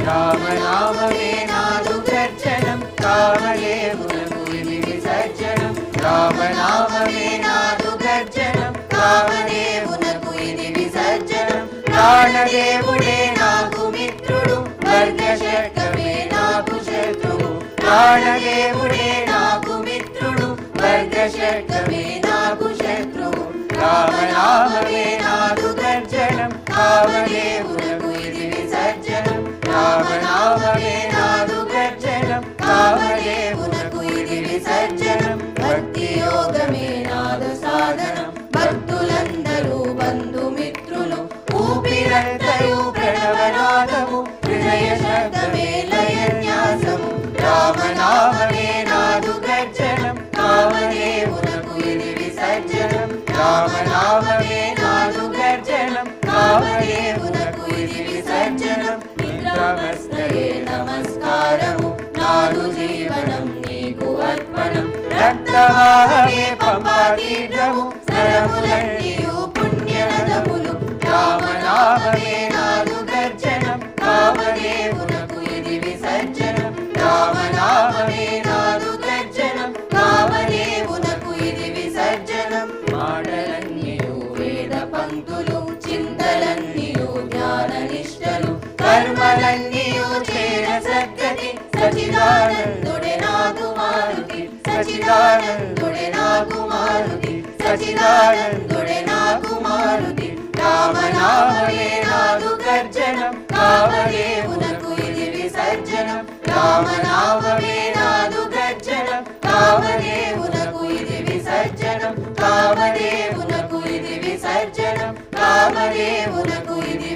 రామనామమే నాదు గర్జనం కామదేవునకు ఇది విసర్జనం రామనామమే నాదు గర్జనం కామదేవునకు ఇది విసర్జనం ప్రాణదేవుడే నాకు మిత్రుడు వర్గశకమే నాకు శత్రువు ప్రాణదేవుడే నాకు మిత్రుడు వర్గశకమే నాకు శత్రువు రామనామమే నాదు గర్జనం కామదేవునకు ఇది విసర్జనం రామనామమే నాదు గర్జనం కామదేవునకు ఇది విసర్జనం భక్తి యోగమే నాదు సాధనం భక్తులందరూ బంధుమిత్రులు ఊపిరంతయు ప్రణవనాదము హృదయ శబ్దమే లయన్యాసము రామనామమే నాదు గర్జనం కామదేవునకు ఇది విసర్జనం రామనామమే నాదు గర్జనం కామదేవునకు ఇది విసర్జనం నిద్రావస్థయే నమస్కారము నాదు జీవనం నీకు అర్పణం రక్తవాహే పంపాతీర్థము సరములన్నీయు పుణ్యనదములు రామనామమే నాదు గర్జనం కామదేవునకు ఇది విసర్జనం రామనామమే నాదు గర్జనం కామదేవునకు ఇది విసర్జనం మాటలన్నీయు వేద పంక్తులు చింతలన్నీయు జ్ఞాన నిష్టలు కర్మలన్నీయు చేర సద్గతి సచిదానందుడే నాకు మారుతి సచిదానందుడే నాకు మారుతి సచిదానందుడే నాకు మారుతి రామనామమే నాదు గర్జనం కామదేవునకు ఇది విసర్జనం రామనామమే నాదు గర్జనం కామదేవునకు ఇది విసర్జనం కామదేవునకు ఇది విసర్జనం కామదేవునకు ఇది